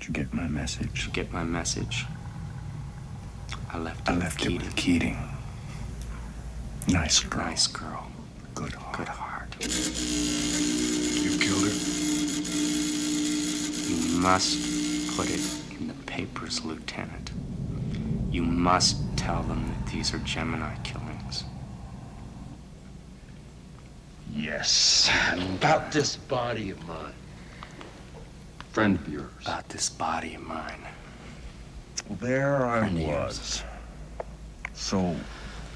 Did you get my message? Did you get my message? I left it with Keating. Nice girl. Nice girl. Good heart. Good heart. You killed her? You must put it in the papers, Lieutenant. You must tell them that these are Gemini killings. Yes. About this body of mine. Friend of yours. About this body of mine. Well, there I Friend of was. So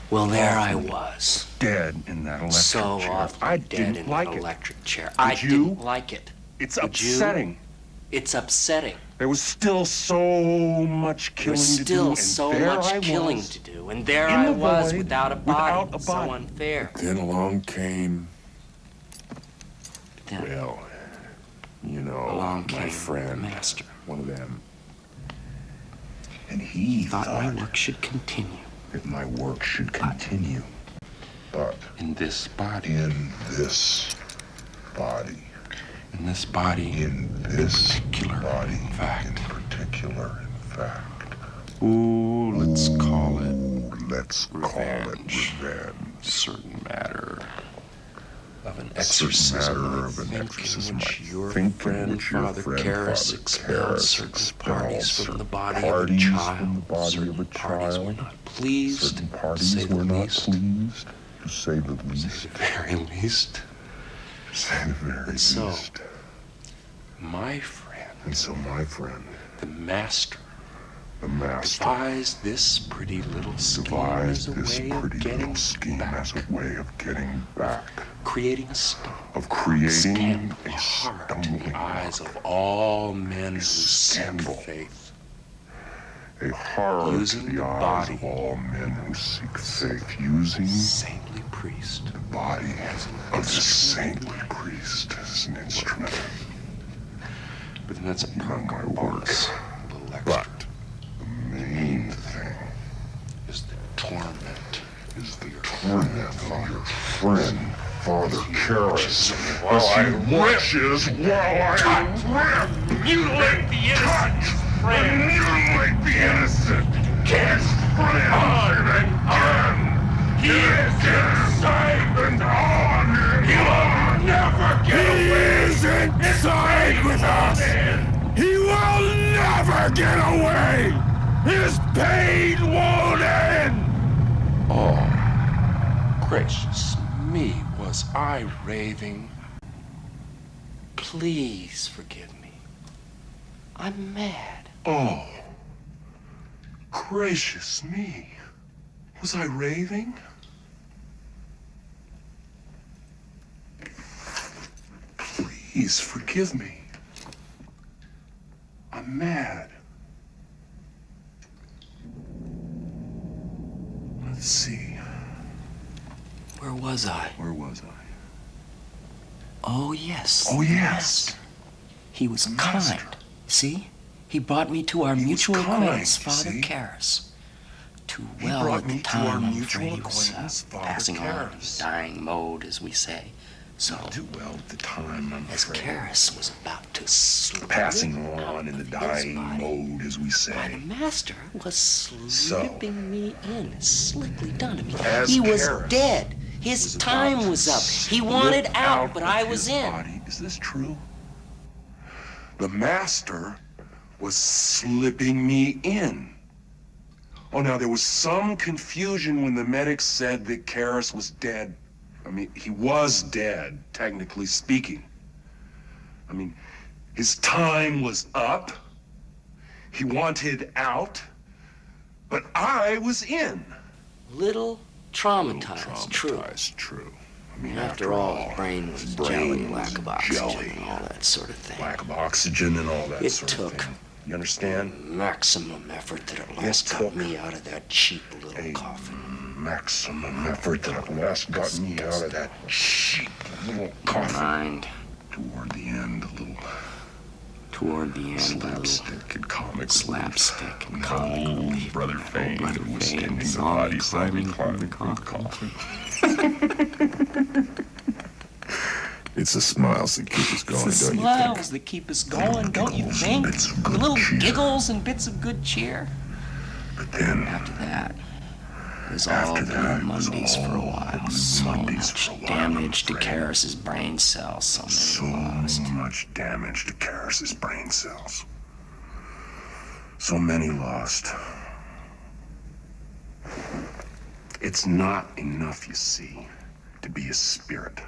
Well, there I was. dead in that electric So chair. often I dead didn't in like that it. electric chair. Did I you? didn't like it. It's Did you? upsetting. It's upsetting. There was still so much killing There's to do, still and so there much I killing was, to do, and there in I the was void, without a body. without a So body. unfair. Then along came, Then well, you know, along my came friend, the master. one of them. and he Thought my work should continue. that my work should continue. But In this body. in this body, In this body. in this particular body, in fact. in particular, in fact. Ooh, let's call it Let's call it revenge. revenge. certain matter of an A certain exorcism. matter I of an think exorcism. in I which your think in friend, which your Father friend, Karras, Father expelled Karras certain expelled parties from certain the body of a parties child. from the body Certain of a parties were child. not pleased, Certain to parties say the were not least. pleased, to say the To least. the very least. Say the very And so, least. my friend, And so my friend, the master, the master, devised this pretty little scheme devised as a this way of pretty getting little scheme back, as a way of getting back, creating a stump. of creating Scandal, a heart in stumbling the eyes block, of all men who seek scandal. faith. a horror to using the the eyes body. of all men who seek faith, using Saintly priest. the body of the saintly priest as an instrument. But then that's a perk my or bonus. A little extra. But the main thing Is the torment. is the torment of your friend, Father Karras, while I watches, while I Mutilate the innocent friend. mutilate the innocent. His friend again. He is inside and on. He will never get away. He is inside with us. He will never get away. His pain won't end. Oh, gracious me, was I raving? Please forgive me. I'm mad. Oh, gracious me. Was I raving? Please forgive me. I'm mad. Let's see. Where was I? Where was I? Oh, yes. Oh, the yes. master. He was The kind. master. See? He brought me to our He was mutual kind, acquaintance, you Father see? Karras. Too He well brought at the me to time, our I'm mutual afraid he was acquaintance, Father passing on, Karras. dying mode, as we say. So, Not too well at the time, I'm as afraid. Karras was about to slip Passing out on in the of his dying body, mode, as we why, say. the master was slipping me in. Slickly done. I mean, As he was Karras dead. His was about time to was up. He slip wanted out, but of I was his in. body. Is this true? The master was slipping me in. Oh, now there was some confusion when the medics said that Karras was dead. I mean, he was dead, technically speaking. I mean, his time was up. He wanted out, but I was in. Little traumatized, true. True. I mean, After all, his brain was jelly, lack of oxygen, and all that sort of thing. lack of oxygen and all that It sort took of thing. You understand? maximum effort that at last got took me out of that cheap little A coffin. maximum effort that at last got me out of that cheap little coffin. Mind. Toward the end, a little Toward the end, a little slapstick and comic slapstick and relief. comic Old relief. Brother Fane Brother was Fane standing the saw me body slowly climbing climbing from from the the coffin. It's the smiles that keep us going, It's the don't you smiles think? that keep us going, don't you think? Bits of The good little cheer. giggles and bits of good cheer. But then, After that, it was all After Blue that, it was Mondays for a all while. Blue So Mondays much for a while, damage to I'm afraid. Karras's brain cells. So so many lost. much damage to Karras's brain cells. So many lost. It's not enough, you see, to be a spirit.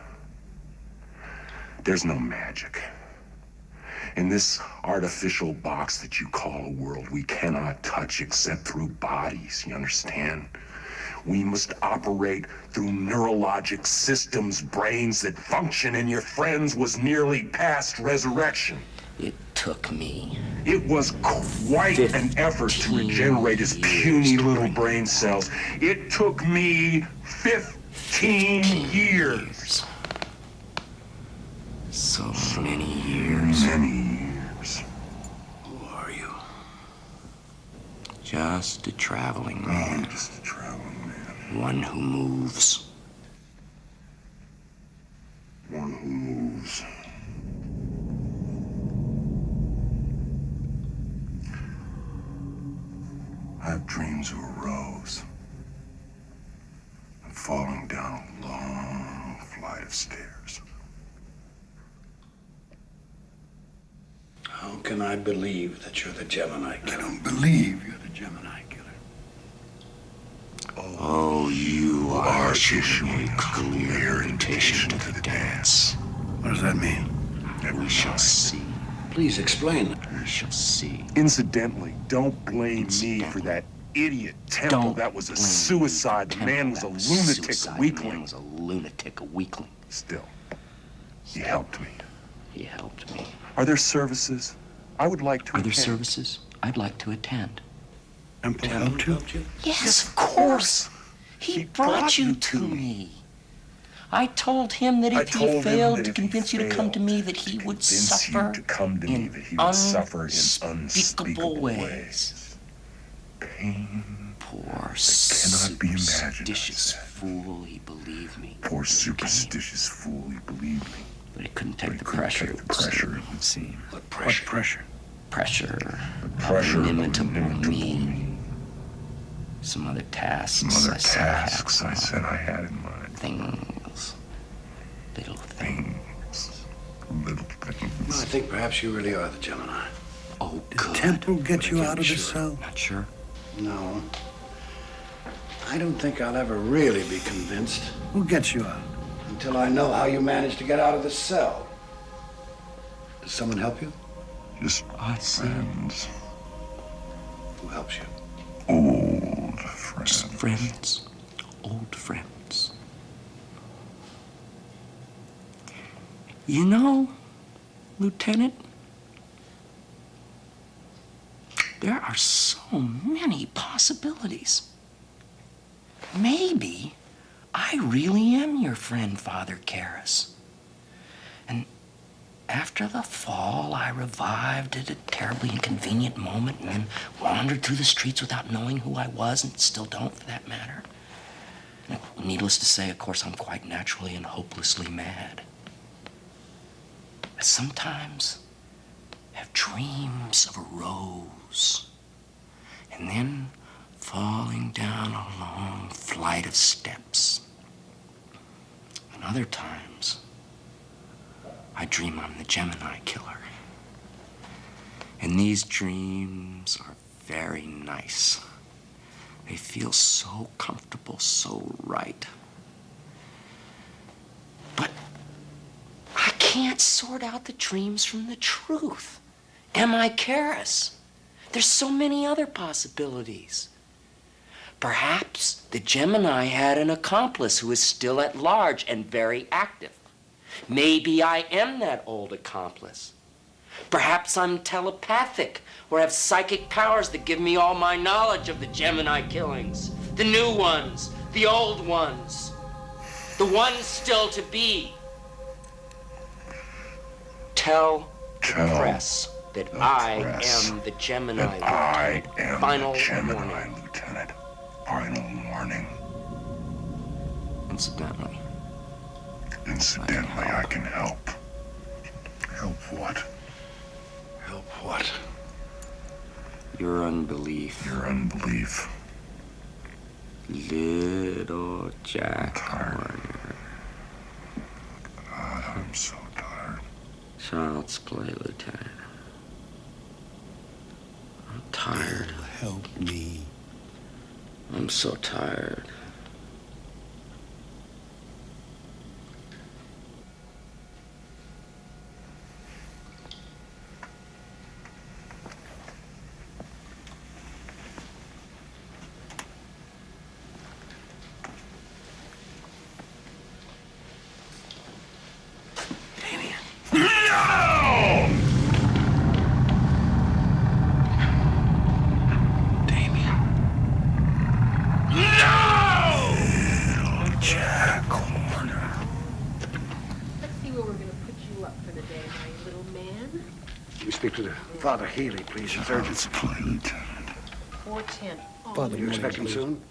There's no magic. In this artificial box that you call a world, we cannot touch except through bodies, you understand? We must operate through neurologic systems, brains that function, and your friend's was nearly past resurrection. It took me. It was quite an effort to regenerate his puny little brain cells. It took me 15 years. So many years. Many years. Who are you? Just a traveling man. Just a traveling man. One who moves. One who moves. I have dreams of a rose. I'm falling down a long flight of stairs. How can I believe that you're the Gemini killer? I don't believe you're the Gemini killer. Oh, you are issuing a clear invitation to the dance. What does that mean? We shall see. Please explain. We shall see. Incidentally, don't blame me for that idiot temple. Don't That was a blame suicide. The Temple. man was That a was lunatic, suicide. a The weakling. man was a lunatic, a weakling. Still, he helped me. He helped me. Are there services? I would like to Are there attend. services I'd like to attend? Temple helped you? Yes, of course. He brought you to me. I told him that I if told he him failed that to if he convince you to come to failed me, that he would convince you suffer to come to me, in that he would suffer in unspeakable unspeakable ways. Pain. Poor cannot be imagined, superstitious I said. fool, he believed me. Poor superstitious fool, he believed me. But he couldn't But take he the couldn't pressure. take the pressure, it would seem. What pressure? Pressure. Pressure of Inimitable inimitable me. Some other tasks. Some other I said I had tasks I said I had in mind. Things. Little things. Little Well, things. I think perhaps you really are the Gemini. Oh, good. Temple get But you again, out of the sure. cell? Not sure. No. I don't think I'll ever really be convinced Who gets you out? until I know how you managed to get out of the cell. Does someone help you? Just I see. friends. Who helps you? Old friends. Just friends. Old friends. You know, Lieutenant, there are so many possibilities. Maybe I really am your friend, Father Karras. And after the fall, I revived at a terribly inconvenient moment and then wandered through the streets without knowing who I was, and still don't, for that matter. And needless to say, of course, I'm quite naturally and hopelessly mad. I sometimes have dreams of a rose, and then falling down a long flight of steps. And other times, I dream I'm the Gemini killer. And these dreams are very nice. They feel so comfortable, so right. But I can't sort out the dreams from the truth. Am I Karras? There's so many other possibilities. Perhaps the Gemini had an accomplice who is still at large and very active. Maybe I am that old accomplice. Perhaps I'm telepathic or have psychic powers that give me all my knowledge of the Gemini killings. The new ones, the old ones, the ones still to be. Tell the press that I am the Gemini. That I am Final the Gemini, warning. Lieutenant. Final warning. Incidentally, Incidentally, I can help. Help what? Help what? Your unbelief. Your unbelief. Little Jack Tired. Horner. God, I'm so tired. Child's play, Lieutenant. I'm tired. Help me. I'm so tired. Let's see where we're going to put you up for the day, my little man. Can we speak to the Father Healy, please? It's urgent. Child's play, Lieutenant. 410. Oh, Father You Morning, expect him please. soon?